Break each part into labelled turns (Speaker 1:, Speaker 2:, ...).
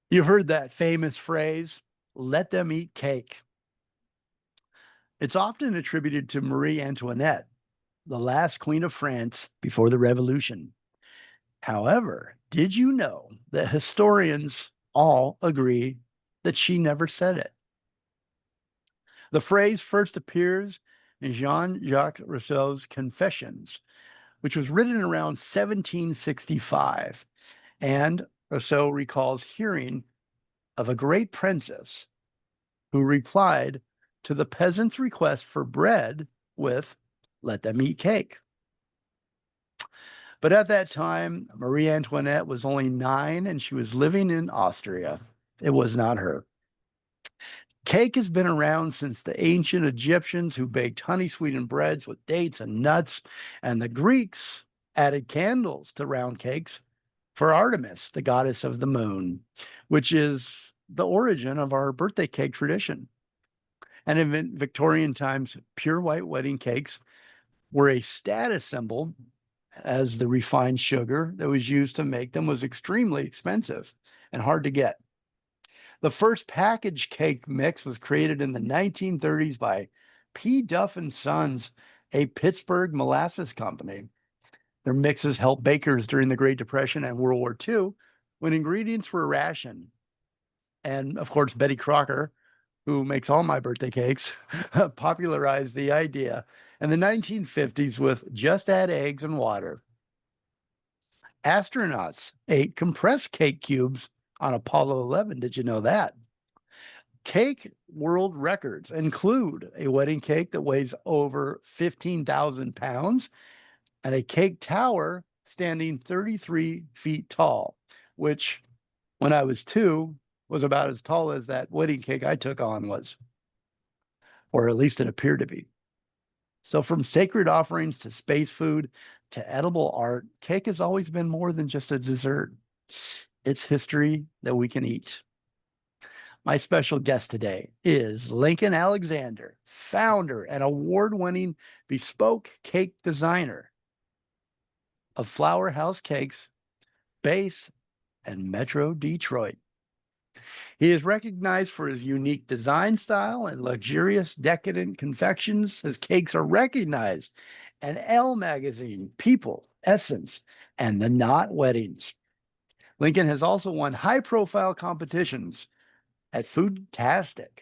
Speaker 1: You've heard that famous phrase, let them eat cake. It's often attributed to Marie Antoinette, the last queen of France before the Revolution. However, did you know that historians all agree that she never said it? The phrase first appears in Jean Jacques Rousseau's Confessions, which was written around 1765. And Rousseau recalls hearing of a great princess who replied to the peasant's request for bread with, let them eat cake. But at that time, Marie Antoinette was only 9 and she was living in Austria. It was not her. Cake has been around since the ancient Egyptians who baked honey sweetened breads with dates and nuts, and the Greeks added candles to round cakes for Artemis, the goddess of the moon, which is the origin of our birthday cake tradition. And in Victorian times, pure white wedding cakes were a status symbol, as the refined sugar that was used to make them was extremely expensive and hard to get. The first packaged cake mix was created in the 1930s by P. Duff and Sons, a Pittsburgh molasses company. Their mixes helped bakers during the Great Depression and World War II when ingredients were rationed. And of course, Betty Crocker, who makes all my birthday cakes, popularized the idea in the 1950s with just add eggs and water. Astronauts ate compressed cake cubes on Apollo 11. Did you know that? Cake world records include a wedding cake that weighs over 15,000 pounds and a cake tower standing 33 feet tall, which when I was 2 was about as tall as that wedding cake I took on was, or at least it appeared to be. So from sacred offerings to space food to edible art, cake has always been more than just a dessert. It's history that we can eat. My special guest today is Lincoln Alexander, founder and award-winning bespoke cake designer of Flower House Cakes, Base, and Metro Detroit. He is recognized for his unique design style and luxurious decadent confections. His cakes are recognized in ELLE magazine, People, Essence, and the Knot Weddings. Lincoln has also won high-profile competitions at Foodtastic,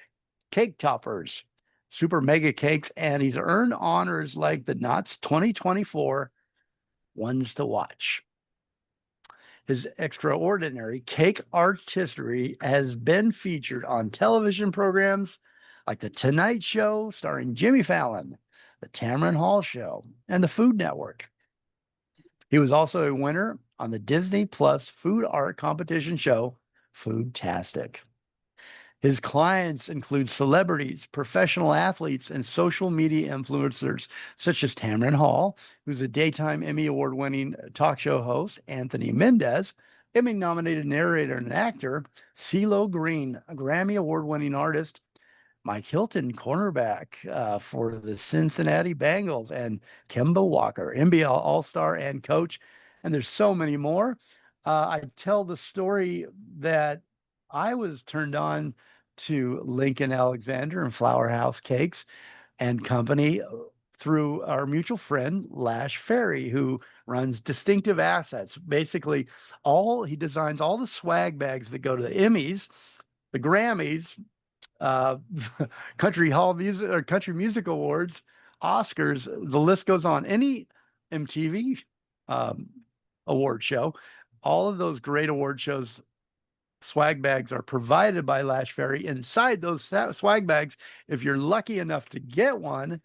Speaker 1: Cake Toppers, Super Mega Cakes, and he's earned honors like the Knots 2024 Ones to Watch. His extraordinary cake artistry has been featured on television programs like The Tonight Show, starring Jimmy Fallon, The Tamron Hall Show, and the Food Network. He was also a winner on the Disney Plus food art competition show, Foodtastic. His clients include celebrities, professional athletes, and social media influencers such as Tamron Hall, who's a daytime Emmy Award-winning talk show host, Anthony Mendez, Emmy-nominated narrator and actor, CeeLo Green, a Grammy Award-winning artist, Mike Hilton, cornerback for the Cincinnati Bengals, and Kemba Walker, NBA All-Star and coach. And there's so many more. I tell the story that I was turned on to Lincoln Alexander and Flower House Cakes and Company through our mutual friend, Lash Ferry, who runs Distinctive Assets. Basically, he designs all the swag bags that go to the Emmys, the Grammys, uh, Country Hall Music or Country Music Awards, Oscars. The list goes on. Any MTV award show, all of those great award shows, swag bags are provided by Lash Ferry. Inside those swag bags, if you're lucky enough to get one,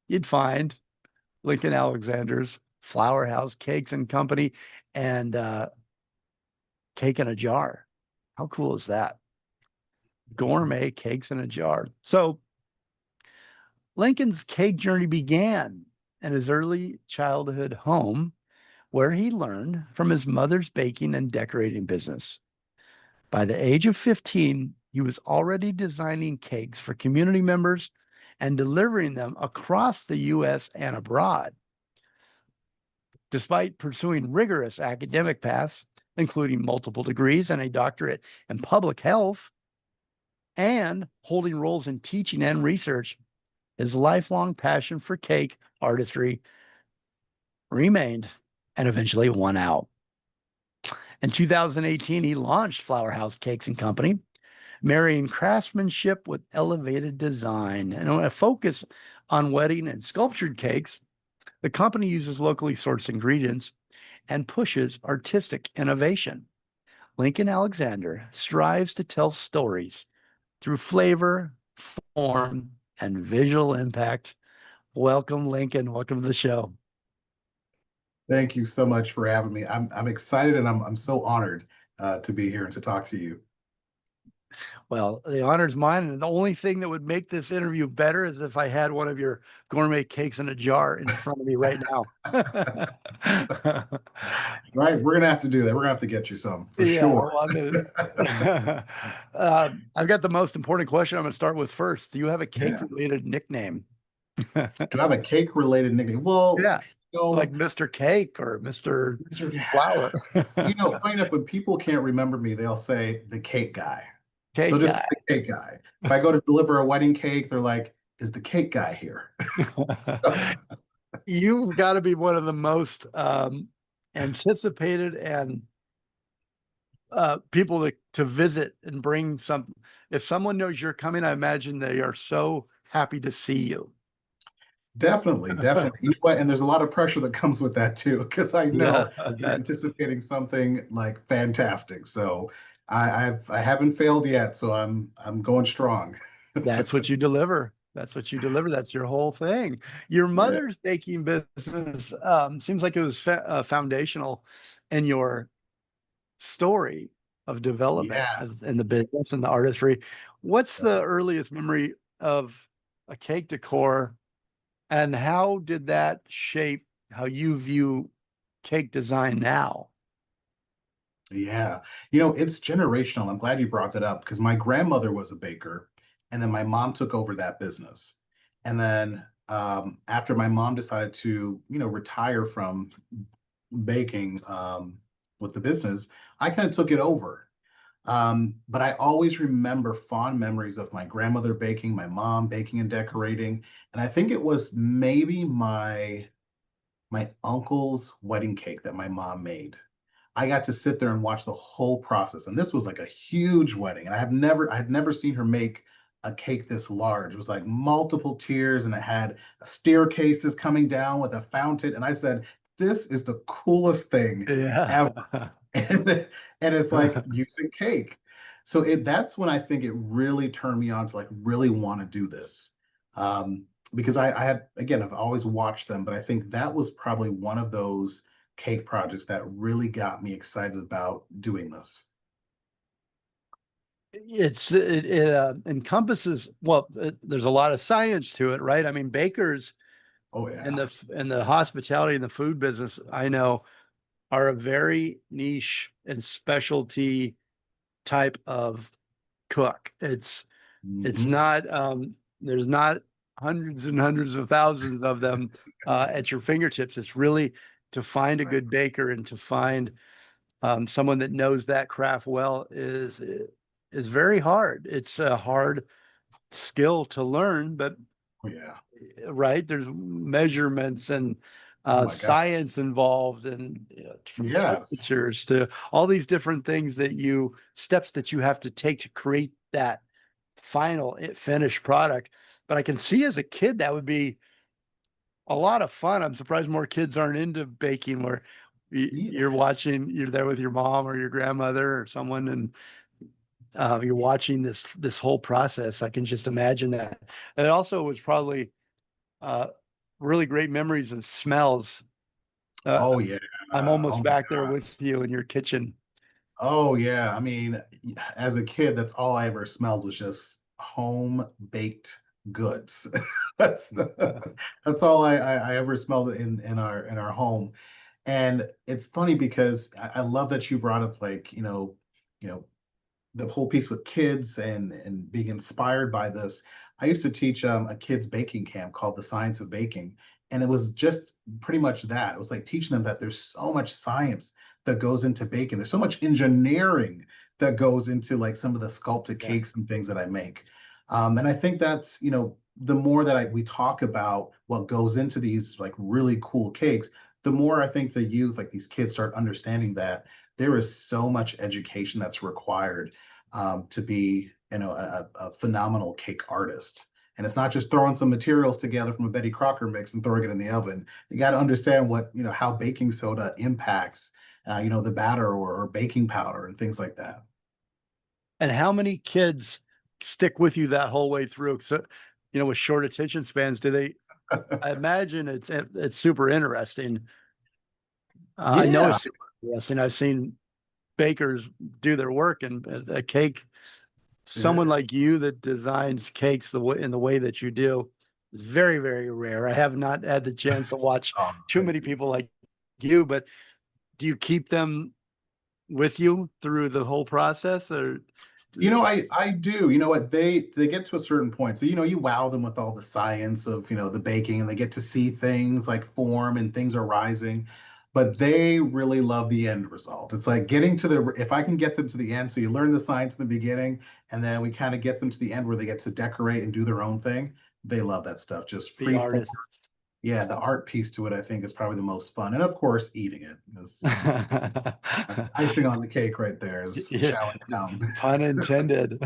Speaker 1: you'd find Lincoln Alexander's Flower House Cakes and Company and cake in a jar. How cool is that? Gourmet cakes in a jar. So Lincoln's cake journey began in his early childhood home, where he learned from his mother's baking and decorating business. By the age of 15, he was already designing cakes for community members and delivering them across the U.S. and abroad. Despite pursuing rigorous academic paths, including multiple degrees and a doctorate in public health, and holding roles in teaching and research. His lifelong passion for cake artistry remained and eventually won out. In 2018, he launched Flower House Cakes and Company, marrying craftsmanship with elevated design. And a focus on wedding and sculptured cakes, the company uses locally sourced ingredients and pushes artistic innovation. Lincoln Alexander strives to tell stories through flavor, form, and visual impact. Welcome, Lincoln. Welcome to the show.
Speaker 2: Thank you so much for having me. I'm excited and I'm so honored to be here and to talk to you.
Speaker 1: Well, the honor's mine. And the only thing that would make this interview better is if I had one of your gourmet cakes in a jar in front of me right now.
Speaker 2: Right, we're gonna have to do that. We're gonna have to get you some for
Speaker 1: Yeah,
Speaker 2: sure.
Speaker 1: well, I mean, I've got the most important question I'm going to start with first. Do you have a cake
Speaker 2: Yeah.
Speaker 1: related nickname?
Speaker 2: Do I have a cake related nickname? Well,
Speaker 1: Yeah,
Speaker 2: you know,
Speaker 1: like Mr. Cake or Mr.
Speaker 2: Mr.
Speaker 1: Flower.
Speaker 2: Funny enough, when people can't remember me, they'll say the cake guy. They'll
Speaker 1: Cake
Speaker 2: just say
Speaker 1: guy.
Speaker 2: the cake guy. If I go to deliver a wedding cake, they're like, "Is the cake guy here?" So,
Speaker 1: You've got to be one of the most anticipated and people to visit and bring some. If someone knows you're coming, I imagine they are so happy to see you.
Speaker 2: definitely, definitely. You know what? And there's a lot of pressure that comes with that too, because I
Speaker 1: Yeah,
Speaker 2: know they're anticipating something like fantastic. So I haven't failed yet, so I'm going strong.
Speaker 1: that's what you deliver. That's what you deliver. That's your whole thing. Your
Speaker 2: Yeah,
Speaker 1: mother's baking business seems like it was foundational in your story of development
Speaker 2: yeah,
Speaker 1: in the business and the artistry. What's
Speaker 2: yeah,
Speaker 1: the earliest memory of a cake decor, and how did that shape how you view cake design now?
Speaker 2: yeah. It's generational. I'm glad you brought that up because my grandmother was a baker, and then my mom took over that business. And then after my mom decided to, retire from baking with the business, I kind of took it over. But I always remember fond memories of my grandmother baking, my mom baking and decorating. And I think it was maybe my uncle's wedding cake that my mom made. I got to sit there and watch the whole process. And this was like a huge wedding. And I had never seen her make a cake this large. It was like multiple tiers and it had staircases coming down with a fountain. And I said, this is the coolest thing
Speaker 1: Yeah.
Speaker 2: ever. And it's like using cake. So that's when I think it really turned me on to like really want to do this. Because I had, again, I've always watched them, but I think that was probably one of those cake projects that really got me excited about doing this.
Speaker 1: It encompasses, well, there's a lot of science to it, right? I mean, bakers
Speaker 2: Oh
Speaker 1: in
Speaker 2: yeah.
Speaker 1: the hospitality and the food business, I know, are a very niche and specialty type of cook. It's
Speaker 2: Hmm.
Speaker 1: not there's not hundreds and hundreds of thousands of them at your fingertips. It's really to find a
Speaker 2: Right.
Speaker 1: good baker and to find someone that knows that craft well is very hard. It's a hard skill to learn, but
Speaker 2: Oh yeah.
Speaker 1: right, there's measurements and
Speaker 2: Oh my God.
Speaker 1: science involved, and from
Speaker 2: Yes.
Speaker 1: temperatures to all these different things that you steps that you have to take to create that final finished product. But I can see as a kid that would be a lot of fun. I'm surprised more kids aren't into baking where
Speaker 2: Yeah.
Speaker 1: you're there with your mom or your grandmother or someone, and you're watching this whole process. I can just imagine that. And it also was probably uh, really great memories and smells. Uh,
Speaker 2: Oh yeah.
Speaker 1: I'm
Speaker 2: Oh
Speaker 1: almost
Speaker 2: my
Speaker 1: back there
Speaker 2: God.
Speaker 1: with you in your kitchen.
Speaker 2: Oh yeah. I mean, as a kid, that's all I ever smelled was just home baked goods. That's that's all I ever smelled in our home. And it's funny because I love that you brought up like, you know, the whole piece with kids and being inspired by this. I used to teach a kids baking camp called The Science of Baking, and it was just pretty much that. It was like teaching them that there's so much science that goes into baking. There's so much engineering that goes into like some of the sculpted
Speaker 1: Yeah.
Speaker 2: cakes and things that I make. And I think that's, the more that we talk about what goes into these like really cool cakes, the more I think the youth, like these kids, start understanding that there is so much education that's required to be, a phenomenal cake artist. And it's not just throwing some materials together from a Betty Crocker mix and throwing it in the oven. You got to understand how baking soda impacts, the batter or baking powder and things like that.
Speaker 1: And how many kids stick with you that whole way through? So, with short attention spans, do they? I imagine it's super interesting. I know
Speaker 2: Yeah,
Speaker 1: it's super interesting. I've seen bakers do their work, and a cake. Someone
Speaker 2: yeah.
Speaker 1: like you that designs cakes in the way that you do is very, very rare. I have not had the chance to watch
Speaker 2: Oh,
Speaker 1: too
Speaker 2: thank
Speaker 1: many
Speaker 2: you.
Speaker 1: people like you, but do you keep them with you through the whole process, or
Speaker 2: I do. You know what? They get to a certain point. So, you wow them with all the science of, the baking, and they get to see things like form and things are rising, but they really love the end result. It's like getting to if I can get them to the end, so you learn the science in the beginning, and then we kind of get them to the end where they get to decorate and do their own thing. They love that stuff. Just
Speaker 1: the
Speaker 2: free form.
Speaker 1: artists?
Speaker 2: Yeah, the art piece to it, I think, is probably the most fun. And of course, eating it is that's icing on the cake right there is
Speaker 1: Yeah,
Speaker 2: chowing down.
Speaker 1: pun intended.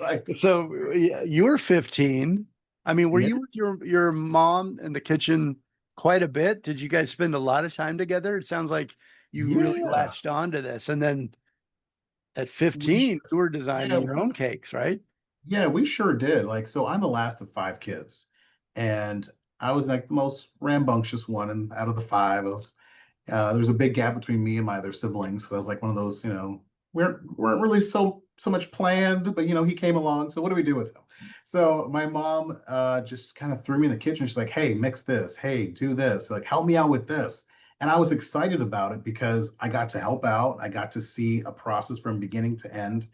Speaker 2: Right.
Speaker 1: So you were 15. I mean, were
Speaker 2: Yeah.
Speaker 1: you with your mom in the kitchen quite a bit? Did you guys spend a lot of time together? It sounds like you really
Speaker 2: Yeah.
Speaker 1: latched on to this. And then at
Speaker 2: We sh-
Speaker 1: 15, you were
Speaker 2: yeah,
Speaker 1: designing your own cakes, right?
Speaker 2: yeah, we sure did. Like, so I'm the last of five kids, and I was like the most rambunctious one, and out of the five, there was a big gap between me and my other siblings. So I was like one of those, weren't really so much planned, but he came along. So what do we do with him? So my mom just kind of threw me in the kitchen. She's like, "Hey, mix this. Hey, do this. Like, help me out with this." And I was excited about it because I got to help out. I got to see a process from beginning to end.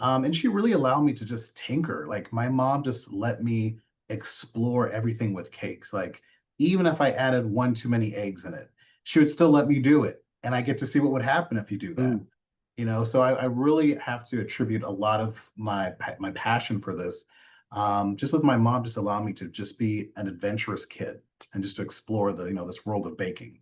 Speaker 2: And she really allowed me to just tinker. Like my mom just let me explore everything with cakes. Like even if I added one too many eggs in it, she would still let me do it. And I get to see what would happen if you do that.
Speaker 1: Mm.
Speaker 2: So I really have to attribute a lot of my passion for this, just with my mom just allowing me to just be an adventurous kid and just to explore this world of baking.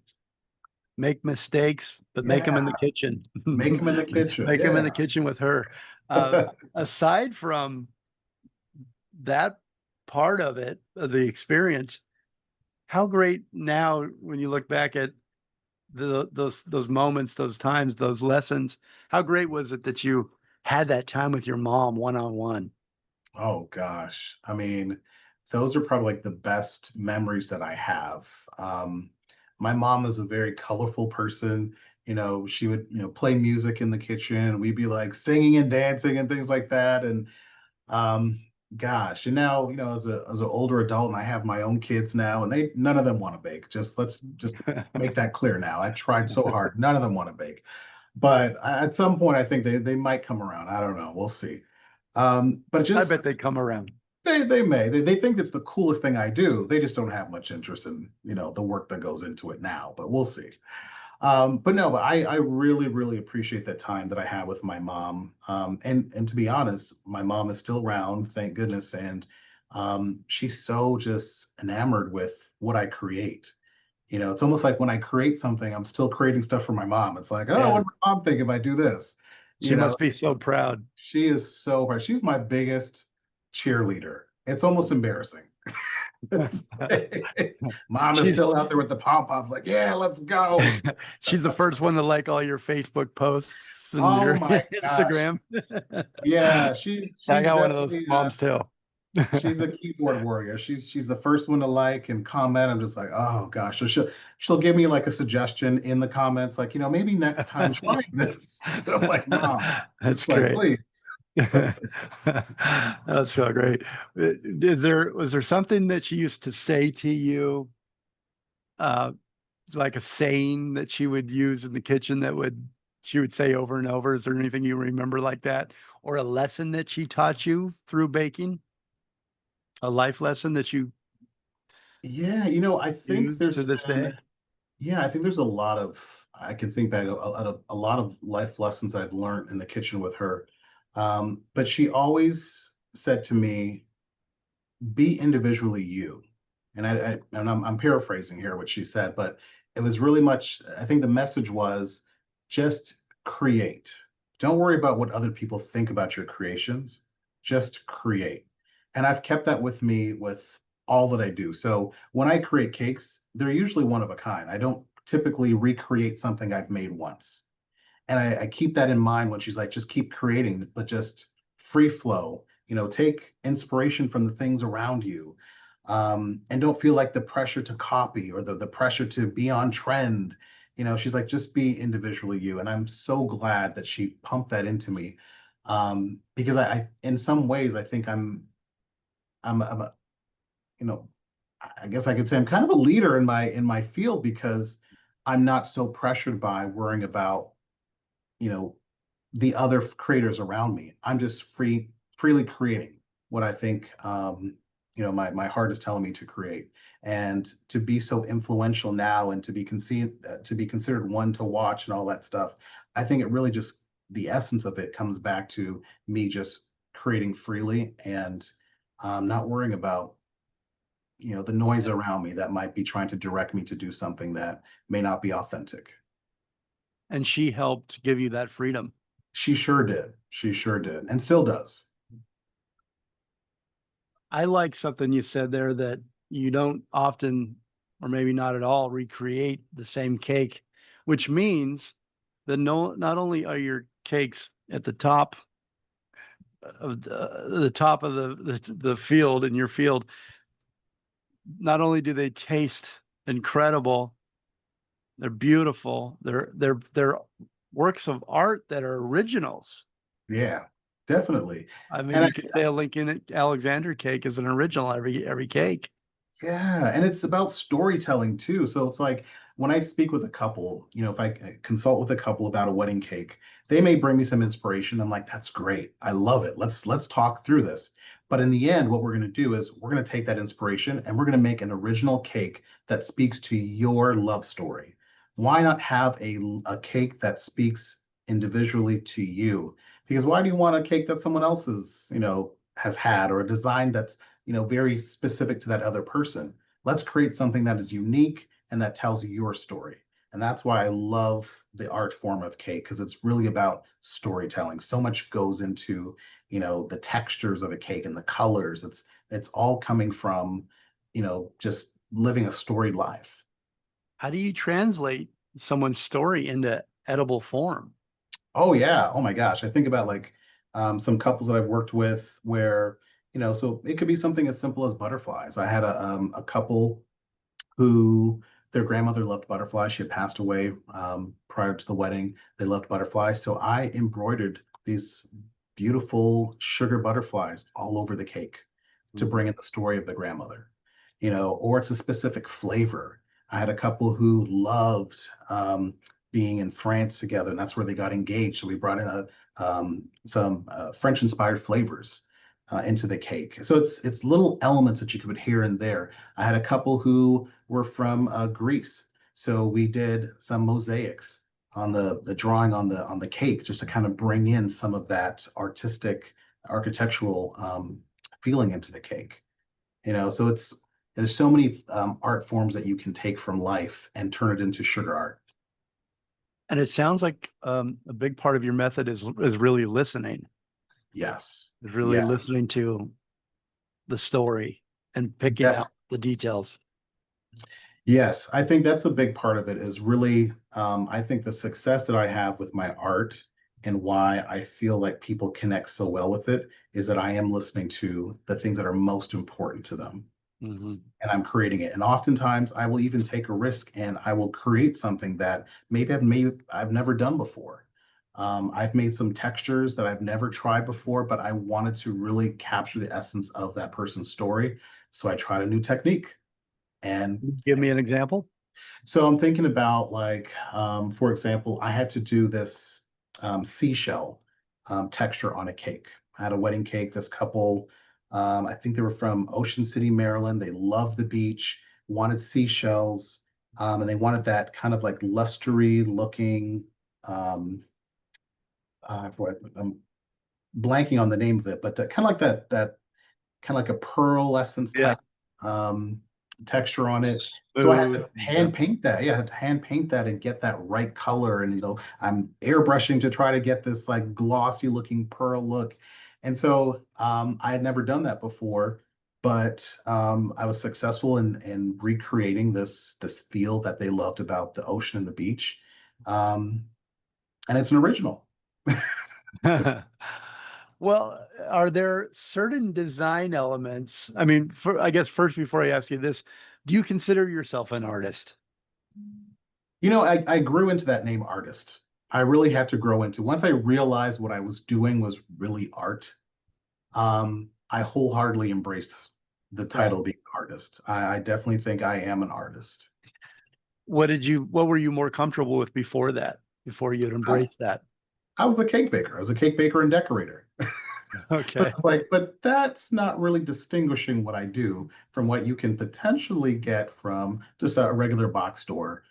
Speaker 1: Make mistakes, but make them
Speaker 2: Yeah,
Speaker 1: in the kitchen.
Speaker 2: make them in the kitchen.
Speaker 1: Make them in the
Speaker 2: Yeah.
Speaker 1: kitchen with her. Uh, Aside from that part of it, of the experience, how great now when you look back at those moments, those times, those lessons, how great was it that you had that time with your mom one on one?
Speaker 2: Oh gosh. I mean, those are probably like the best memories that I have. My mom is a very colorful person. She would, play music in the kitchen. We'd be like singing and dancing and things like that. And um, gosh, and now, as an older adult, and I have my own kids now, and none of them want to bake. Let's just make that clear now. I tried so hard. None of them want to bake. But at some point, I think they might come around. I don't know. We'll see. But
Speaker 1: I
Speaker 2: just
Speaker 1: bet they come around.
Speaker 2: they think it's the coolest thing I do. They just don't have much interest in the work that goes into it now. But we'll see. But no, but I really really appreciate that time that I had with my mom. And to be honest, my mom is still around, thank goodness, and she's so just enamored with what I create. It's almost like when I create something, I'm still creating stuff for my mom. It's like, oh, what
Speaker 1: Yeah,
Speaker 2: would my mom think if I do this?
Speaker 1: she
Speaker 2: You know,
Speaker 1: must be so proud.
Speaker 2: she is so hard. She's my biggest cheerleader. It's almost embarrassing. It's mom is
Speaker 1: She's
Speaker 2: still out there with the pom poms, like, yeah, let's go.
Speaker 1: she's the first one to like all your Facebook posts and
Speaker 2: Oh
Speaker 1: your
Speaker 2: my gosh.
Speaker 1: Instagram.
Speaker 2: Yeah,
Speaker 1: I
Speaker 2: she's
Speaker 1: got one of those
Speaker 2: definitely
Speaker 1: moms too.
Speaker 2: she's a keyboard warrior. She's the first one to like and comment. I'm just like, oh gosh. So she'll give me like a suggestion in the comments, like, maybe next time try this. So I'm like, mom,
Speaker 1: That's
Speaker 2: it's like,
Speaker 1: great.
Speaker 2: please.
Speaker 1: That's so great. Was there something that she used to say to you, uh, like a saying that she would use in the kitchen that she would say over and over? Is there anything you remember like that? Or a lesson that she taught you through baking? A life lesson that you
Speaker 2: Yeah, I think
Speaker 1: use to
Speaker 2: there's
Speaker 1: this
Speaker 2: been
Speaker 1: day?
Speaker 2: yeah, I think there's a lot of I can think back a lot of life lessons that I've learned in the kitchen with her. But she always said to me, be individually you. And I'm paraphrasing here what she said, but it was really much, I think the message was just create. Don't worry about what other people think about your creations. Just create. And I've kept that with me with all that I do. So when I create cakes, they're usually one of a kind. I don't typically recreate something I've made once. And I keep that in mind when she's like, just keep creating, but just free flow, take inspiration from the things around you. And don't feel like the pressure to copy or the pressure to be on trend. She's like, just be individually you. And I'm so glad that she pumped that into me. Because in some ways, I think I'm a, you know, I guess I could say I'm kind of a leader in my field because I'm not so pressured by worrying about, you know, the other creators around me. I'm just freely creating what I think, my heart is telling me to create, and to be so influential now, and to be considered one to watch and all that stuff. I think it really just, the essence of it comes back to me just creating freely, and not worrying about the noise around me that might be trying to direct me to do something that may not be authentic.
Speaker 1: And she helped give you that freedom.
Speaker 2: She sure did. She sure did, and still does.
Speaker 1: I like something you said there, that you don't often, or maybe not at all, recreate the same cake, which means that not only are your cakes at the top of the top of the field in your field, not only do they taste incredible, they're beautiful, they're works of art that are originals.
Speaker 2: Yeah, definitely.
Speaker 1: I mean,
Speaker 2: And
Speaker 1: you could say a Lincoln Alexander cake is an original every cake.
Speaker 2: yeah, and it's about storytelling too. So it's like when I speak with a couple, if I consult with a couple about a wedding cake, they may bring me some inspiration. I'm like, that's great. I love it. Let's talk through this. But in the end, what we're going to do is we're going to take that inspiration and we're going to make an original cake that speaks to your love story. Why not have a cake that speaks individually to you? Because why do you want a cake that someone else's, has had, or a design that's very specific to that other person? Let's create something that is unique and that tells your story. And that's why I love the art form of cake, because it's really about storytelling. So much goes into, the textures of a cake and the colors. It's all coming from, just living a storied life.
Speaker 1: How do you translate someone's story into edible form?
Speaker 2: Oh yeah. Oh my gosh. I think about like some couples that I've worked with where, so it could be something as simple as butterflies. I had a couple who, their grandmother loved butterflies. She had passed away prior to the wedding. They loved butterflies. So I embroidered these beautiful sugar butterflies all over the cake to
Speaker 1: Mhm.
Speaker 2: bring in the story of the grandmother, or it's a specific flavor. I had a couple who loved being in France together, and that's where they got engaged. So we brought in some French inspired flavors into the cake. So it's little elements that you could put here and there. I had a couple who were from Greece, so we did some mosaics on the drawing on the cake, just to kind of bring in some of that artistic, architectural feeling into the cake. So there's so many art forms that you can take from life and turn it into sugar art.
Speaker 1: And it sounds like a big part of your method is really listening,
Speaker 2: Yes,
Speaker 1: is really
Speaker 2: yeah,
Speaker 1: listening to the story and picking
Speaker 2: def-
Speaker 1: out the details.
Speaker 2: yes. I think that's a big part of it. Is really, I think the success that I have with my art and why I feel like people connect so well with it is that I am listening to the things that are most important to them,
Speaker 1: Mhm.
Speaker 2: and I'm creating it. And oftentimes I will even take a risk and I will create something that maybe I've never done before. I've made some textures that I've never tried before, but I wanted to really capture the essence of that person's story. So I tried a new technique. And
Speaker 1: Give me an example.
Speaker 2: so I'm thinking about, like, for example, I had to do this seashell texture on a cake. I had a wedding cake. This couple, I think they were from Ocean City, Maryland. They loved the beach, wanted seashells. And they wanted that kind of like lustery looking, um, I'm blanking on the name of it, but kind of like that kind of like a pearlescence
Speaker 1: Yeah.
Speaker 2: type um, texture on it. So I had
Speaker 1: Smooth.
Speaker 2: to
Speaker 1: Yeah.
Speaker 2: hand paint that. Yeah, I had to hand paint that and get that right color. And I'm airbrushing to try to get this like glossy looking pearl look. And so I had never done that before, but I was successful in recreating this feel that they loved about the ocean and the beach. Um, and it's an original.
Speaker 1: Well, are there certain design elements? I mean, I guess first, before I ask you this, do you consider yourself an artist?
Speaker 2: I grew into that name artist. I really had to grow into once I realized what I was doing was really art. I wholeheartedly embraced the
Speaker 1: Right.
Speaker 2: title being artist. I definitely think I am an artist.
Speaker 1: What were you more comfortable with before that, before you'd
Speaker 2: I,
Speaker 1: embraced that?
Speaker 2: I was a cake baker. I was a cake baker and decorator. But
Speaker 1: Okay.
Speaker 2: it's like, but that's not really distinguishing what I do from what you can potentially get from just a regular box store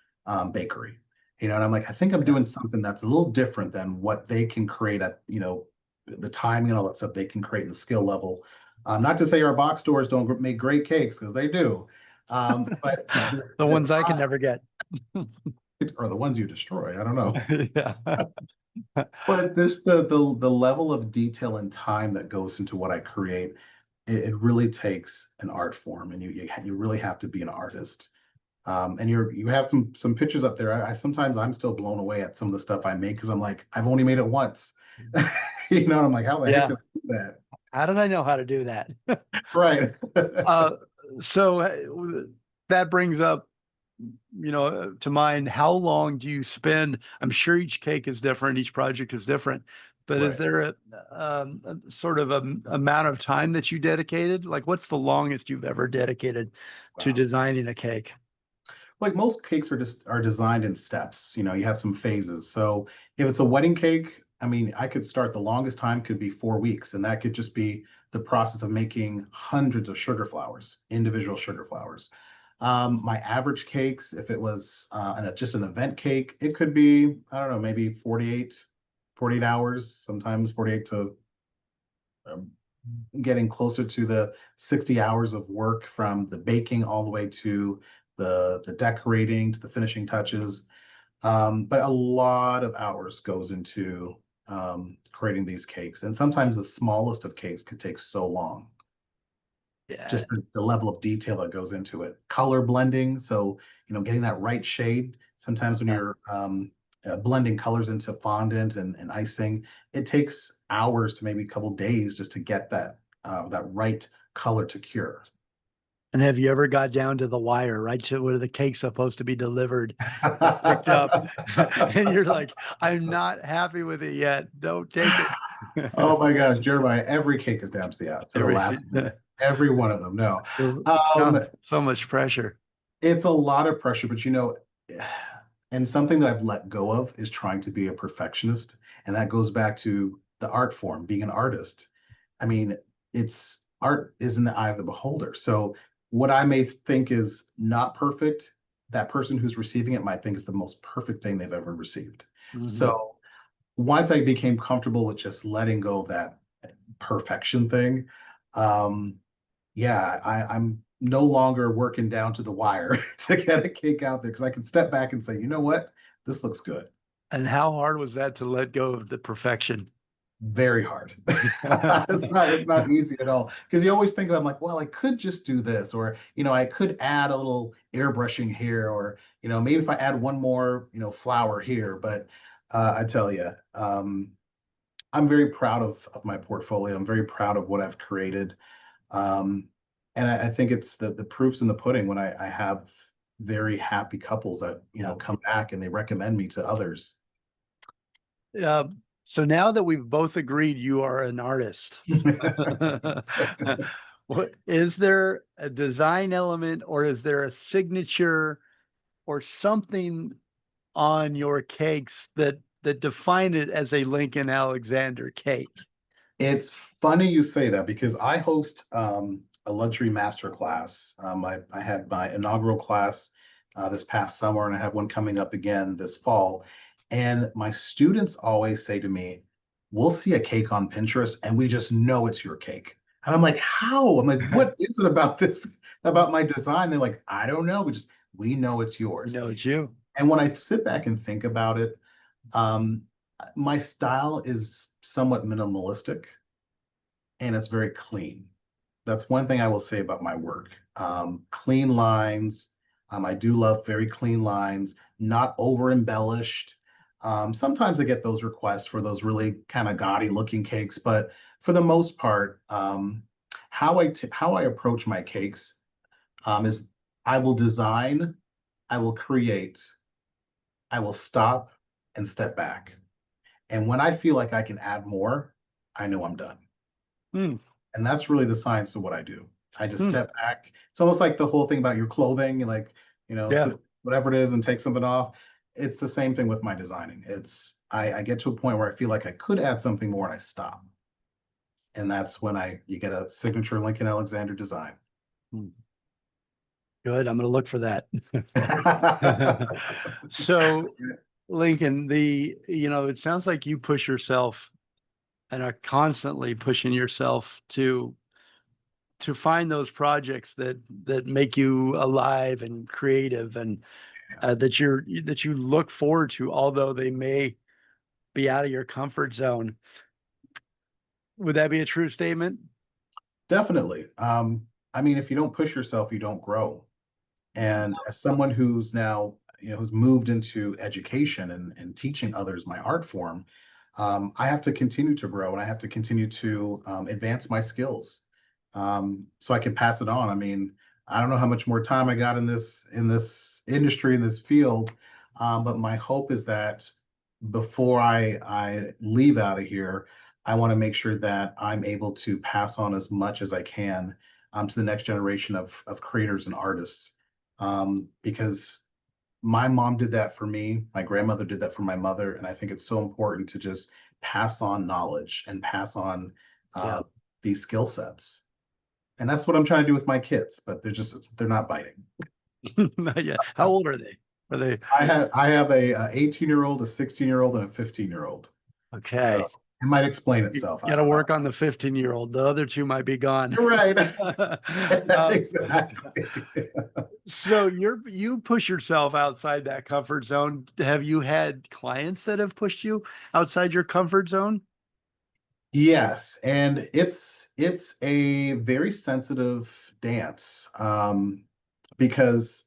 Speaker 2: bakery. And I'm like, I think I'm
Speaker 1: Yeah.
Speaker 2: doing something that's a little different than what they can create at, the timing and all that stuff they can create and the skill level. Not to say our box stores don't make great cakes because they do, but
Speaker 1: The
Speaker 2: the
Speaker 1: ones I can never get.
Speaker 2: are the ones you destroy. I don't know.
Speaker 1: Yeah.
Speaker 2: But this the level of detail and time that goes into what I create, it really takes an art form, and you really have to be an artist. And you have some pictures up there. I sometimes I'm still blown away at some of the stuff I make because I'm like, I've only made it once. I'm like, how the heck
Speaker 1: Yeah.
Speaker 2: did I do that?
Speaker 1: How did I know how to do that?
Speaker 2: Right.
Speaker 1: Uh, so that brings up, to mind, how long do you spend? I'm sure each cake is different, each project is different, but is
Speaker 2: Right.
Speaker 1: there a sort of a amount of time that you dedicated? Like, what's the longest you've ever dedicated to
Speaker 2: Wow.
Speaker 1: designing a cake?
Speaker 2: Like most cakes are designed in steps. You have some phases. So if it's a wedding cake, I mean, I could start the longest time could be 4 weeks, and that could just be the process of making hundreds of sugar flowers, individual sugar flowers. My average cakes, if it was just an event cake, it could be, I don't know, maybe 48 hours, sometimes 48 to um, getting closer to the 60 hours of work from the baking all the way to the decorating to the finishing touches. But a lot of hours goes into creating these cakes. And sometimes the smallest of cakes could take so long.
Speaker 1: Yeah.
Speaker 2: Just the level of detail that goes into it. Color blending. So, getting that right shade. Sometimes when
Speaker 1: Okay.
Speaker 2: you're blending colors into fondant and icing, it takes hours to maybe a couple days just to get that right color to cure.
Speaker 1: And have you ever got down to the wire, right to where the cake's supposed to be delivered or picked up, and you're like, I'm not happy with it yet. Don't take it.
Speaker 2: Oh my gosh, Jeremiah, every cake is down to the
Speaker 1: Every,
Speaker 2: last minute. Every one of them. No.
Speaker 1: so,
Speaker 2: Um,
Speaker 1: so much pressure.
Speaker 2: it's a lot of pressure, but and something that I've let go of is trying to be a perfectionist. And that goes back to the art form, being an artist. I mean, it's art is in the eye of the beholder. So what I may think is not perfect, that person who's receiving it might think is the most perfect thing they've ever received.
Speaker 1: Mhm.
Speaker 2: So once I became comfortable with just letting go of that perfection thing, um, yeah, I'm no longer working down to the wire to get a cake out there because I can step back and say, you know what, this looks good.
Speaker 1: And how hard was that to let go of the perfection?
Speaker 2: Very hard. It's not easy at all because you always think about, I'm like, well, I could just do this, or I could add a little airbrushing here, or maybe if I add one more flower here. But I tell you, I'm very proud of my portfolio. I'm very proud of what I've created. Um, and I think it's the proof's in the pudding when I have very happy couples that,
Speaker 1: Yeah.
Speaker 2: come back and they recommend me to others.
Speaker 1: Uh, so now that we've both agreed you are an artist, what is there a design element or is there a signature or something on your cakes that define it as a Lincoln Alexander cake?
Speaker 2: It's funny you say that because I host a luxury master class. I had my inaugural class this past summer, and I have one coming up again this fall. And my students always say to me, we'll see a cake on Pinterest and we just know it's your cake. And I'm like, how? I'm like, what is it about this, about my design? They're like, I don't know. We know it's
Speaker 1: You
Speaker 2: yours.
Speaker 1: know, it's you.
Speaker 2: And when I sit back and think about it, um, my style is somewhat minimalistic and it's very clean. That's one thing I will say about my work. Clean lines. I do love very clean lines, not over embellished. Sometimes I get those requests for those really kind of gaudy looking cakes, but for the most part, how I approach my cakes is I will design, I will create, I will stop and step back. And when I feel like I can add more, I know I'm done.
Speaker 1: Hmm.
Speaker 2: And that's really the science of what I do. I just
Speaker 1: Hmm.
Speaker 2: step back. It's almost like the whole thing about your clothing, like,
Speaker 1: Yeah.
Speaker 2: put whatever it is and take something off. It's the same thing with my designing. I get to a point where I feel like I could add something more and I stop. And that's when you get a signature Lincoln Alexander design.
Speaker 1: Hmm. Good. I'm going to look for that. So, Lincoln, it sounds like you push yourself and are constantly pushing yourself to find those projects that make you alive and creative, and that you look forward to, although they may be out of your comfort zone. Would that be a true statement?
Speaker 2: Definitely. I mean, if you don't push yourself, you don't grow. And as someone who's now, who's moved into education and teaching others my art form, I have to continue to grow and I have to continue to advance my skills so I can pass it on. I mean, I don't know how much more time I got in this industry, in this field, but my hope is that before I leave out of here, I want to make sure that I'm able to pass on as much as I can to the next generation of creators and artists because my mom did that for me. My grandmother did that for my mother. And I think it's so important to just pass on knowledge and pass on
Speaker 1: Yeah.
Speaker 2: uh, these skill sets. And that's what I'm trying to do with my kids, but they're not biting.
Speaker 1: Not yet. How old are they? Are they
Speaker 2: I have a 18-year-old, a 16-year-old, and a 15-year-old. So
Speaker 1: okay?
Speaker 2: it might explain
Speaker 1: You
Speaker 2: itself. I
Speaker 1: got to
Speaker 2: don't know.
Speaker 1: work on the 15-year-old. The other two might be gone.
Speaker 2: You're right.
Speaker 1: Uh,
Speaker 2: Exactly.
Speaker 1: so you push yourself outside that comfort zone. Have you had clients that have pushed you outside your comfort zone?
Speaker 2: Yes, and it's a very sensitive dance because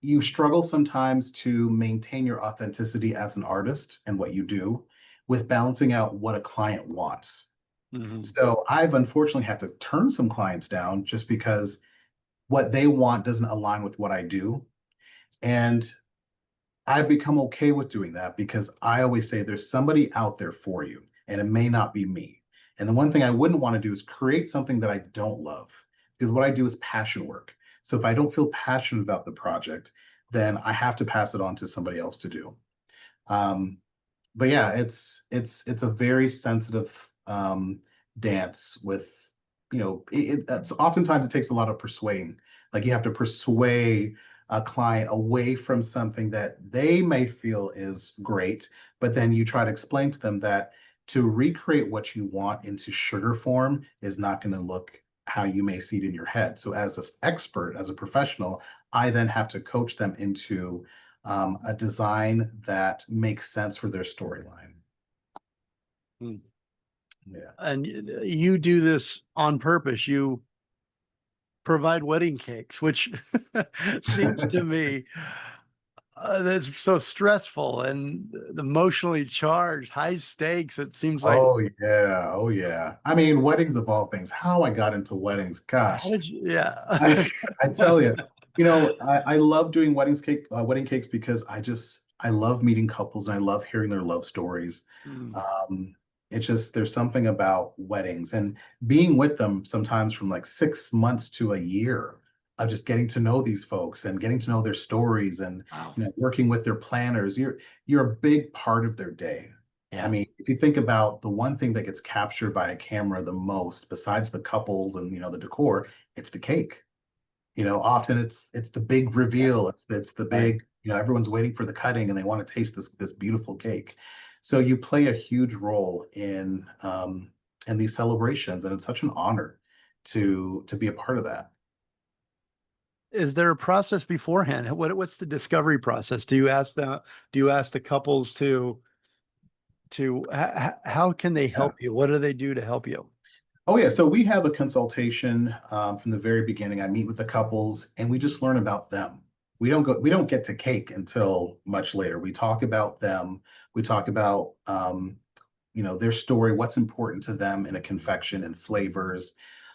Speaker 2: you struggle sometimes to maintain your authenticity as an artist and what you do with balancing out what a client wants.
Speaker 1: Mhm.
Speaker 2: So I've unfortunately had to turn some clients down just because what they want doesn't align with what I do. And I've become okay with doing that because I always say there's somebody out there for you, and it may not be me. And the one thing I wouldn't want to do is create something that I don't love because what I do is passion work. So if I don't feel passionate about the project, then I have to pass it on to somebody else to do. Um, but yeah, it's a very sensitive dance with it's oftentimes it takes a lot of persuading. Like you have to persuade a client away from something that they may feel is great, but then you try to explain to them that to recreate what you want into sugar form is not going to look how you may see it in your head. So as an expert, as a professional, I then have to coach them into a design that makes sense for their storyline.
Speaker 1: Mm.
Speaker 2: Yeah.
Speaker 1: And you do this on purpose. You provide wedding cakes, which seems to me that's so stressful and emotionally charged, high stakes. It seems like,
Speaker 2: Oh yeah. Oh yeah. I mean, weddings of all things. How I got into weddings,
Speaker 1: how
Speaker 2: gosh.
Speaker 1: did you? Yeah.
Speaker 2: I tell you, I love doing wedding cakes because I love meeting couples and I love hearing their love stories.
Speaker 1: Mm.
Speaker 2: Um, it's just there's something about weddings and being with them sometimes from like 6 months to a year of just getting to know these folks and getting to know their stories and
Speaker 1: Wow.
Speaker 2: working with their planners. You're a big part of their day. I
Speaker 1: Yeah.
Speaker 2: mean, if you think about the one thing that gets captured by a camera the most, besides the couples and the decor, it's the cake. Often it's the big
Speaker 1: Yeah.
Speaker 2: reveal. It's the
Speaker 1: Right.
Speaker 2: big, everyone's waiting for the cutting and they want to taste this beautiful cake. So you play a huge role in these celebrations, and it's such an honor to be a part of that.
Speaker 1: Is there a process beforehand? What's the discovery process? Do you ask the couples how can they
Speaker 2: Yeah.
Speaker 1: help you? What do they do to help you?
Speaker 2: Oh yeah, so we have a consultation from the very beginning. I meet with the couples and we just learn about them. We don't get to cake until much later. We talk about them. We talk about their story, what's important to them in a confection and flavors.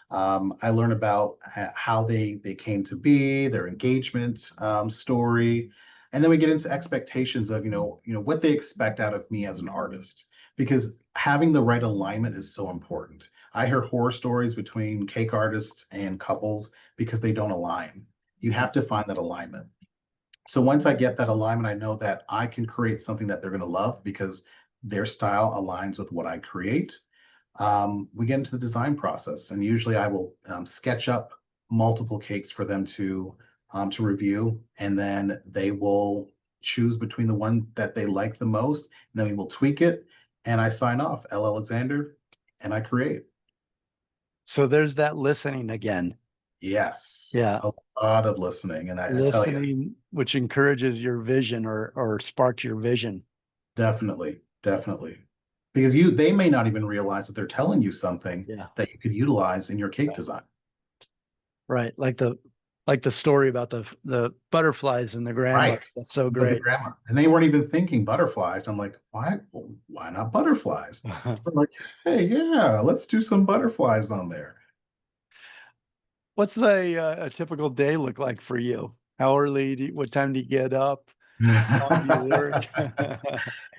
Speaker 2: I learn about how they came to be, their engagement story, and then we get into expectations of what they expect out of me as an artist, because having the right alignment is so important. I hear horror stories between cake artists and couples because they don't align. You have to find that alignment. So once I get that alignment, I know that I can create something that they're going to love because their style aligns with what I create. We get into the design process, and usually I will sketch up multiple cakes for them to review, and then they will choose between the one that they like the most, and then we will tweak it, and I sign off, L. Alexander, and I create.
Speaker 1: So there's that listening again.
Speaker 2: Yes,
Speaker 1: Yeah.
Speaker 2: a lot of listening, and I tell you,
Speaker 1: Listening, which encourages your vision or sparks your vision.
Speaker 2: definitely, definitely. Because they may not even realize that they're telling you something
Speaker 1: Yeah.
Speaker 2: that you could utilize in your cake design.
Speaker 1: Right. Like the story about the butterflies and the
Speaker 2: Right.
Speaker 1: grandmother. That's so
Speaker 2: The
Speaker 1: great.
Speaker 2: grammar. And they weren't even thinking butterflies. I'm like, why? Why not butterflies? I'm like, hey, yeah, let's do some butterflies on there.
Speaker 1: What's a typical day look like for you? How early what time do you get up? How long do you work?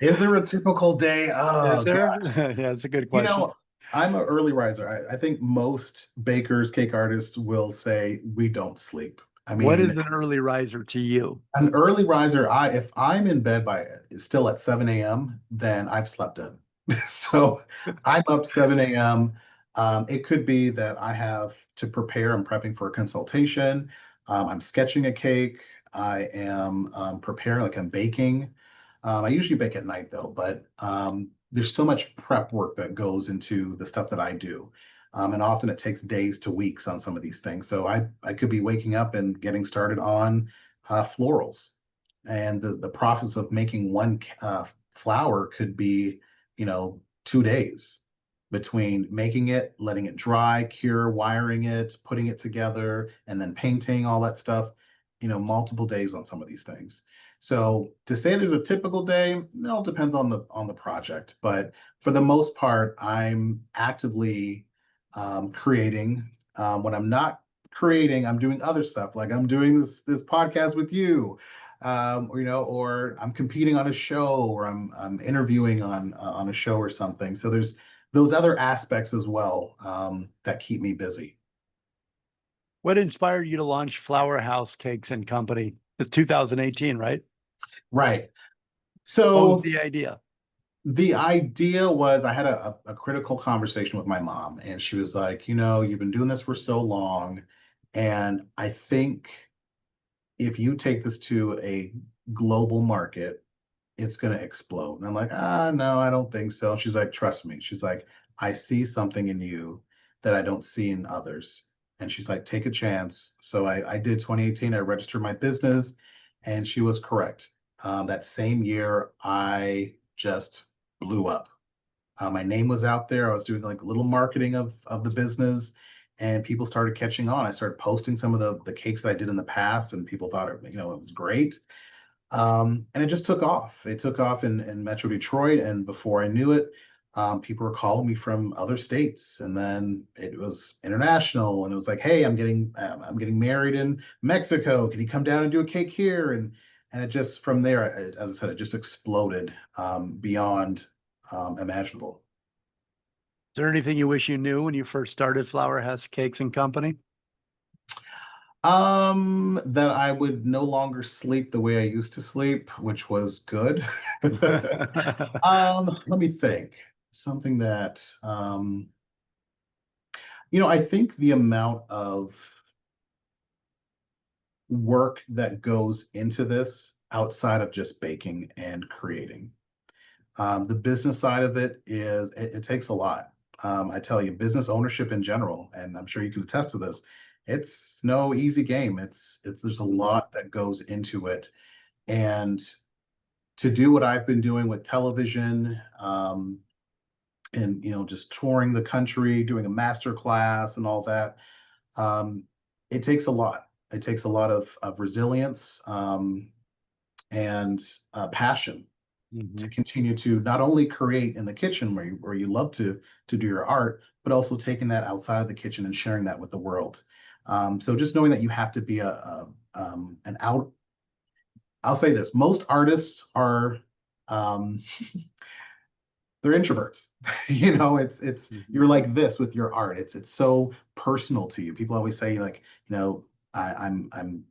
Speaker 2: Is there a typical day?
Speaker 1: Is
Speaker 2: Oh, God.
Speaker 1: there? Yeah, it's a good
Speaker 2: You
Speaker 1: question.
Speaker 2: know, I'm an early riser. I think most bakers, cake artists will say we don't sleep. I
Speaker 1: What
Speaker 2: mean,
Speaker 1: is an early riser to you?
Speaker 2: an early riser, if I'm in bed by still at 7 a.m., then I've slept in. So I'm up 7 a.m. It could be that I have to prepare. I'm prepping for a consultation. I'm sketching a cake. I am preparing, like I'm baking. I usually bake at night though, but there's so much prep work that goes into the stuff that I do. And often it takes days to weeks on some of these things. So I could be waking up and getting started on florals. And the process of making one flower could be, 2 days between making it, letting it dry, cure, wiring it, putting it together, and then painting, all that stuff, multiple days on some of these things. So to say there's a typical day, it all depends on the project. But for the most part, I'm actively creating. When I'm not creating, I'm doing other stuff. Like I'm doing this podcast with you, or I'm competing on a show, or I'm interviewing on a show or something. So there's those other aspects as well that keep me busy.
Speaker 1: What inspired you to launch Flower House Cakes and Company? It's 2018, right?
Speaker 2: Right.
Speaker 1: What was
Speaker 2: So
Speaker 1: the idea?
Speaker 2: the idea was I had a critical conversation with my mom, and she was like, you've been doing this for so long, and I think if you take this to a global market, it's going to explode. And I'm like, no, I don't think so. She's like, trust me. She's like, I see something in you that I don't see in others. And she's like, take a chance. So I did 2018. I registered my business, and she was correct. That same year, I just blew up. My name was out there. I was doing like a little marketing of the business, and people started catching on. I started posting some of the cakes that I did in the past, and people thought it was great. And it just took off. It took off in Metro Detroit, and before I knew it, people were calling me from other states, and then it was international. And it was like, "Hey, I'm getting married in Mexico. Can you come down and do a cake here?" And it just from there, as I said, it just exploded beyond imaginable.
Speaker 1: Is there anything you wish you knew when you first started Flower House Cakes and Company?
Speaker 2: That I would no longer sleep the way I used to sleep, which was good. Let me think. Something that I think the amount of work that goes into this outside of just baking and creating. The business side of it is it takes a lot. I tell you, business ownership in general, and I'm sure you can attest to this, it's no easy game. It's there's a lot that goes into it. And to do what I've been doing with television, and just touring the country, doing a master class and all that, um, it takes a lot. It takes a lot of resilience, and passion to
Speaker 1: Mhm.
Speaker 2: continue to not only create in the kitchen where you love to do your art, but also taking that outside of the kitchen and sharing that with the world. So just knowing that you have to be an out. I'll say this: most artists are, um, they're introverts. It's
Speaker 1: Mhm.
Speaker 2: you're like this with your art. It's so personal to you. People always say like, I'm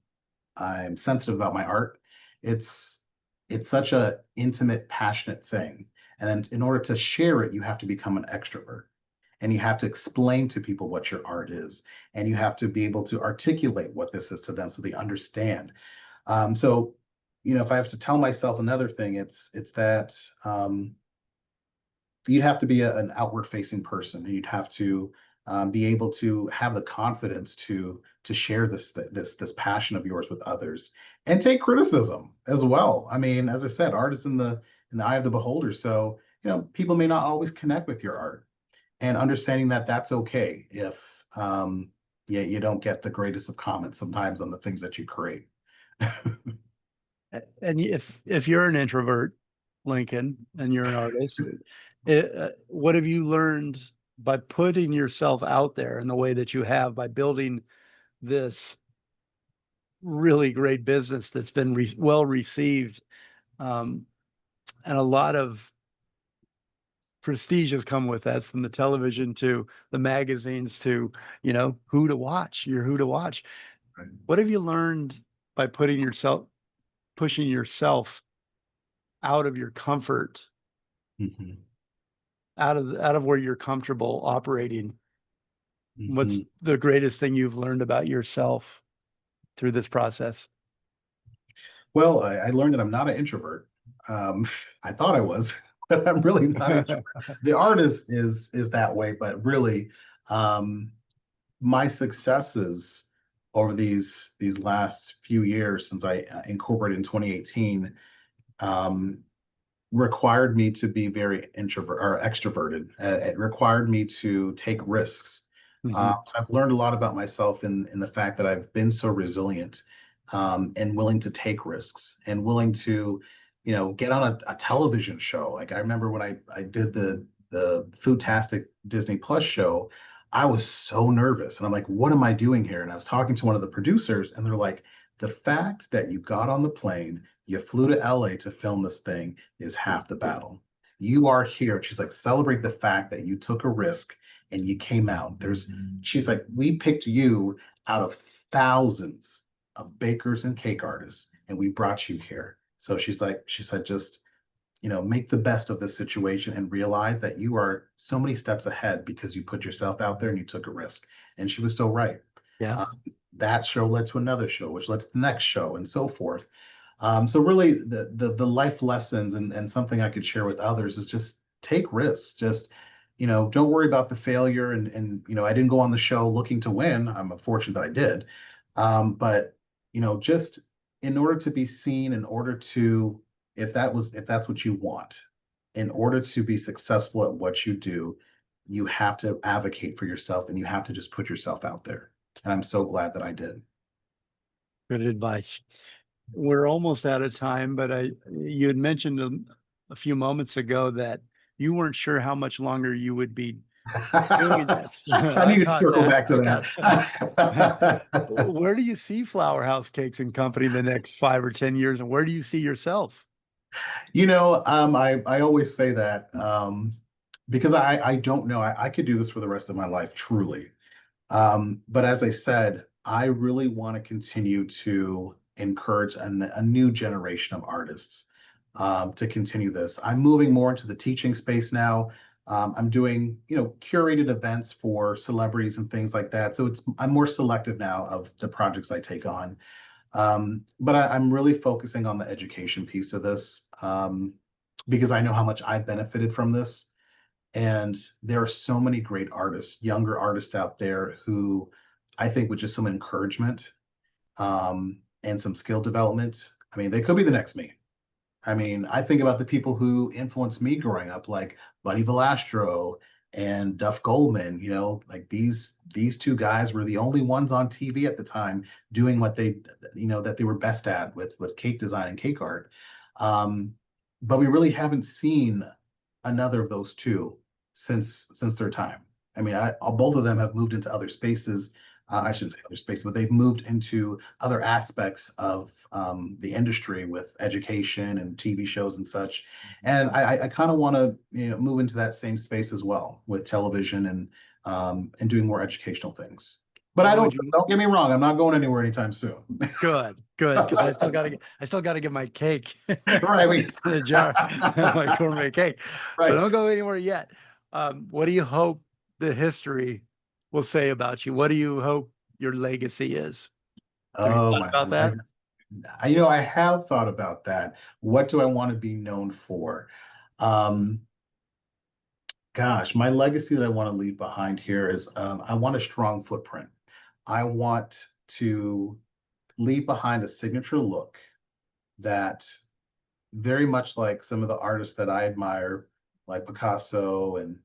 Speaker 2: sensitive about my art. It's it's such a intimate, passionate thing. And then in order to share it, you have to become an extrovert. And you have to explain to people what your art is. And you have to be able to articulate what this is to them so they understand. So, if I have to tell myself another thing, it's that, you'd have to be an outward facing person. You'd have to, be able to have the confidence to share this passion of yours with others, and take criticism as well. I mean, as I said, art is in the eye of the beholder. So people may not always connect with your art, and understanding that that's okay if, you don't get the greatest of comments sometimes on the things that you create.
Speaker 1: And if you're an introvert, Lincoln, and you're an artist, what have you learned by putting yourself out there in the way that you have by building this really great business that's been well received, um, and a lot of prestige has come with that, from the television to the magazines to who to watch. You're who to watch.
Speaker 2: Right.
Speaker 1: What have you learned by pushing yourself out of your comfort,
Speaker 2: Mhm.
Speaker 1: out of where you're comfortable operating? What's
Speaker 2: Mhm.
Speaker 1: the greatest thing you've learned about yourself through this process?
Speaker 2: Well, I learned that I'm not an introvert. Um, I thought I was, but I'm really not an introvert. The art is that way, but really, um, my successes over these last few years since I incorporated in 2018, um, required me to be very introvert or extroverted. It required me to take risks.
Speaker 1: Mhm.
Speaker 2: So I've learned a lot about myself in the fact that I've been so resilient, and willing to take risks and willing to, get on a television show. Like I remember when I did the Foodtastic Disney Plus show, I was so nervous and I'm like, what am I doing here? And I was talking to one of the producers and they're like, the fact that you got on the plane, you flew to LA to film this thing is half the battle. You are here. She's like, celebrate the fact that you took a risk and you came out. She's like, we picked you out of thousands of bakers and cake artists, and we brought you here. So she said, just, make the best of this situation and realize that you are so many steps ahead because you put yourself out there and you took a risk. And she was so right.
Speaker 1: Yeah.
Speaker 2: Uh, that show led to another show, which led to the next show, and so forth. So really, the life lessons and something I could share with others is just take risks. Just don't worry about the failure. And I didn't go on the show looking to win. I'm fortunate that I did. But just in order to be seen, in order to, if that's what you want, in order to be successful at what you do, you have to advocate for yourself and you have to just put yourself out there. And I'm so glad that I did.
Speaker 1: Good advice. We're almost out of time, but you had mentioned a few moments ago that you weren't sure how much longer you would be doing that.
Speaker 2: I
Speaker 1: I
Speaker 2: need to
Speaker 1: caught
Speaker 2: circle
Speaker 1: that.
Speaker 2: back to
Speaker 1: I caught that.
Speaker 2: that.
Speaker 1: Where do you see Flower House Cakes and Company the next 5 or 10 years, and where do you see yourself?
Speaker 2: I always say that, because I don't know. I could do this for the rest of my life, truly. But as I said, I really want to continue to encourage a new generation of artists, to continue this. I'm moving more into the teaching space now. I'm doing, curated events for celebrities and things like that. So I'm more selective now of the projects I take on. But I'm really focusing on the education piece of this, because I know how much I benefited from this. And there are so many great artists, younger artists out there who I think with just some encouragement, and some skill development, I mean, they could be the next me. I mean, I think about the people who influenced me growing up, like Buddy Valastro and Duff Goldman. Like these two guys were the only ones on TV at the time doing what that they were best at with cake design and cake art. Um, but we really haven't seen another of those two since their time. I mean, both of them have moved into other spaces. I shouldn't say other spaces, but they've moved into other aspects of the industry with education and TV shows and such. And I kind of want to move into that same space as well with television and doing more educational things. But I
Speaker 1: What
Speaker 2: don't
Speaker 1: would you?
Speaker 2: don't get me wrong, I'm not going anywhere anytime soon.
Speaker 1: Good, good, because I still got to get my cake in
Speaker 2: Right.
Speaker 1: a jar, my gourmet cake. So
Speaker 2: Right.
Speaker 1: don't go anywhere yet. What do you hope the history will say about you? What do you hope your legacy is? Have you
Speaker 2: Oh,
Speaker 1: thought
Speaker 2: my
Speaker 1: about that?
Speaker 2: legs. I have thought about that. What do I want to be known for? Um, Gosh, my legacy that I want to leave behind here is I want a strong footprint. I want to leave behind a signature look that very much like some of the artists that I admire, like Picasso and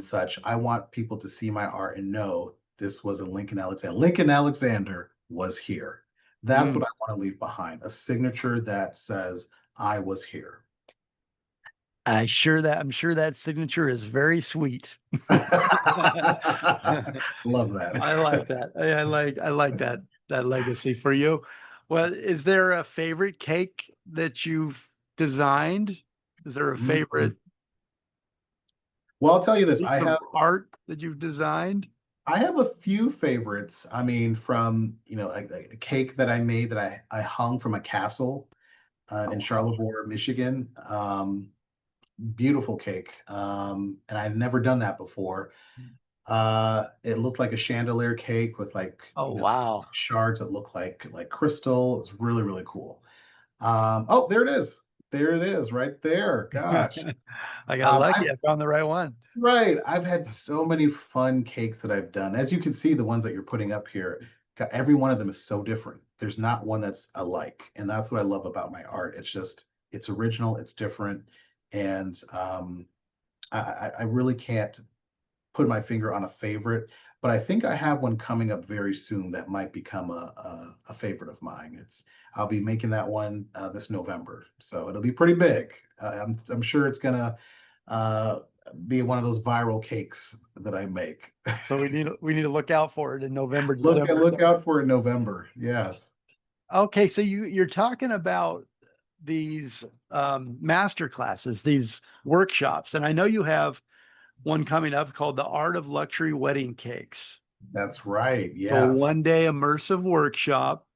Speaker 2: such. I want people to see my art and know this was a Lincoln Alexander. Lincoln Alexander was here. That's what
Speaker 1: Mm.
Speaker 2: I want to leave behind. A signature that says I was here.
Speaker 1: I'm sure that signature is very sweet.
Speaker 2: Love that.
Speaker 1: I like that. I like that legacy for you. Well, is there a favorite cake that you've designed? Is there a
Speaker 2: Mm.
Speaker 1: favorite
Speaker 2: Well, I'll tell you this.
Speaker 1: piece of art that you've designed?
Speaker 2: I have a few favorites. I mean, from a cake that I made that I hung from a castle in
Speaker 1: Oh, wow.
Speaker 2: Charlevoix, Michigan. Beautiful cake. And I'd never done that before. It looked like a chandelier cake with like,
Speaker 1: Oh, wow.
Speaker 2: shards that look like crystal. It was really, really cool. Oh, there it is. There it is, right there. Gosh.
Speaker 1: I got lucky.
Speaker 2: I've
Speaker 1: I found the right one.
Speaker 2: Right. I've had so many fun cakes that I've done. As you can see, the ones that you're putting up here, every one of them is so different. There's not one that's alike. And that's what I love about my art. It's original, it's different. And I really can't put my finger on a favorite, but I think I have one coming up very soon that might become a favorite of mine. I'll be making that one this November, so it'll be pretty big. I'm sure it's gonna uh, be one of those viral cakes that I make.
Speaker 1: So we need to look out for it in November,
Speaker 2: Look
Speaker 1: December.
Speaker 2: look out for it in November. Yes,
Speaker 1: Okay, so you're talking about these master classes, these workshops, and I know you have one coming up called the Art of Luxury Wedding Cakes.
Speaker 2: that's right.
Speaker 1: So a
Speaker 2: Yes,
Speaker 1: one-day immersive workshop,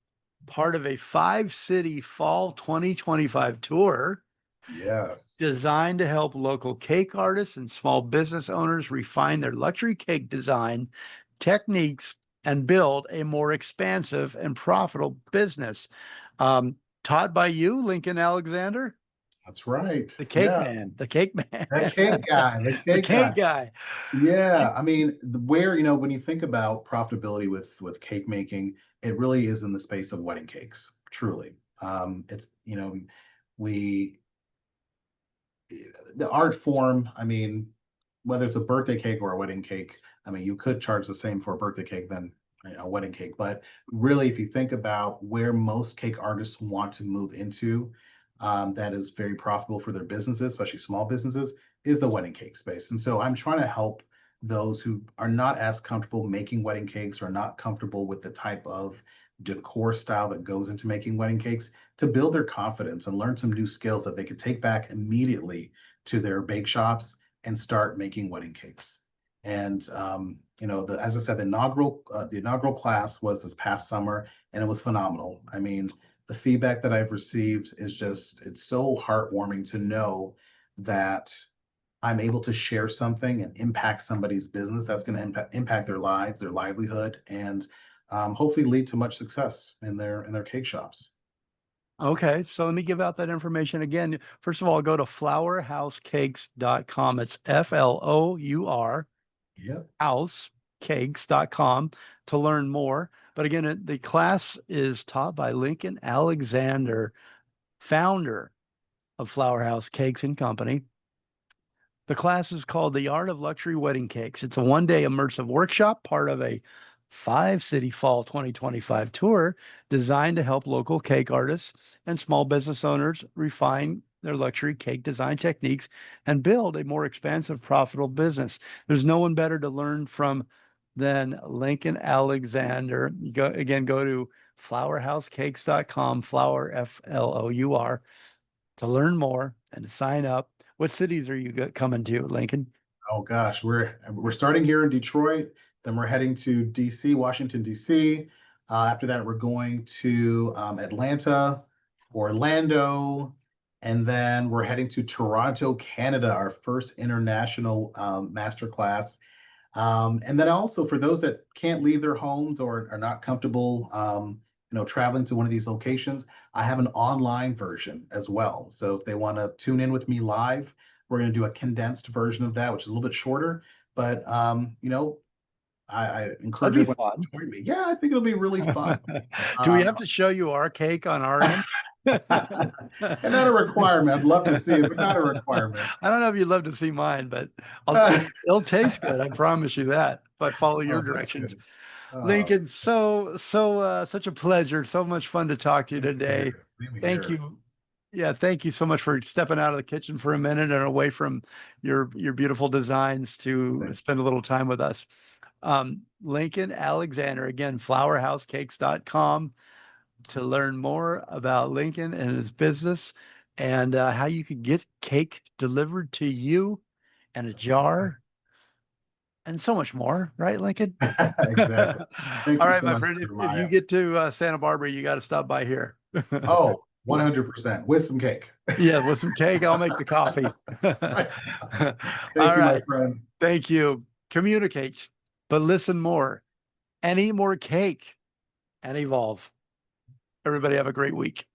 Speaker 1: part of a five-city fall 2025 tour
Speaker 2: yes,
Speaker 1: designed to help local cake artists and small business owners refine their luxury cake design techniques and build a more expansive and profitable business. Taught by you, Lincoln Alexander,
Speaker 2: that's right.
Speaker 1: the cake
Speaker 2: Yeah,
Speaker 1: man, the cake man,
Speaker 2: that cake guy, the
Speaker 1: the
Speaker 2: cake guy.
Speaker 1: cake guy.
Speaker 2: Yeah, I mean, where when you think about profitability with cake making, it really is in the space of wedding cakes, truly. It's we the art form. I mean, whether it's a birthday cake or a wedding cake, I mean, you could charge the same for a birthday cake than a wedding cake. But really, if you think about where most cake artists want to move into, that is very profitable for their businesses, especially small businesses, is the wedding cake space. And so I'm trying to help those who are not as comfortable making wedding cakes or not comfortable with the type of decor style that goes into making wedding cakes to build their confidence and learn some new skills that they could take back immediately to their bake shops and start making wedding cakes. And as I said, the inaugural class was this past summer, and it was phenomenal. I mean, the feedback that I've received is it's so heartwarming to know that I'm able to share something and impact somebody's business that's going to impact their lives, their livelihood, and hopefully lead to much success in their cake shops.
Speaker 1: Okay, so let me give out that information again. First of all, go to flourhousecakes.com. It's FLOUR
Speaker 2: Yep.
Speaker 1: housecakes.com to learn more. But again, the class is taught by Lincoln Alexander, founder of Flower House Cakes and Company. The class is called The Art of Luxury Wedding Cakes. It's a 1 day immersive workshop, part of a 5 city fall 2025 tour designed to help local cake artists and small business owners refine their luxury cake design techniques and build a more expansive, profitable business. There's no one better to learn from than Lincoln Alexander. You go to flourhousecakes.com, flour, FLOUR, to learn more and to sign up. What cities are you coming to, Lincoln?
Speaker 2: Oh gosh, we're starting here in Detroit, then we're heading to DC, Washington DC. After that, we're going to Atlanta, Orlando, and then we're heading to Toronto, Canada, our first international master class. And then also for those that can't leave their homes or are not comfortable, traveling to one of these locations, I have an online version as well. So if they want to tune in with me live, we're going to do a condensed version of that, which is a little bit shorter. But I
Speaker 1: That'd
Speaker 2: encourage
Speaker 1: be
Speaker 2: everyone
Speaker 1: fun.
Speaker 2: to join me. Yeah, I think it'll be really fun.
Speaker 1: Do we
Speaker 2: Um,
Speaker 1: have to show you our cake on our end?
Speaker 2: and not a requirement. I'd love to see it, but not a requirement.
Speaker 1: I don't know if you'd love to see mine, but it'll taste good. I promise you that. But follow your
Speaker 2: Oh, that's
Speaker 1: directions.
Speaker 2: good. Oh,
Speaker 1: Lincoln, such a pleasure. So much fun to talk to you
Speaker 2: same
Speaker 1: today.
Speaker 2: here. Same
Speaker 1: Thank
Speaker 2: here.
Speaker 1: you. Yeah, thank you so much for stepping out of the kitchen for a minute and away from your beautiful designs to
Speaker 2: Thank
Speaker 1: spend a little time with us. Lincoln Alexander, again, flourhousecakes.com to learn more about Lincoln and his business and how you could get cake delivered to you in a jar and so much more, right, Lincoln?
Speaker 2: exactly. Thank
Speaker 1: All
Speaker 2: you
Speaker 1: right,
Speaker 2: so
Speaker 1: my
Speaker 2: much,
Speaker 1: friend, if you
Speaker 2: Jeremiah.
Speaker 1: get to Santa Barbara, you got to stop by here.
Speaker 2: Oh, 100% with some cake.
Speaker 1: Yeah, with some cake, I'll make the coffee.
Speaker 2: Right. Thank
Speaker 1: All
Speaker 2: you, my
Speaker 1: right.
Speaker 2: friend.
Speaker 1: Thank you. Communicate, but listen more and eat more cake and evolve. Everybody have a great week.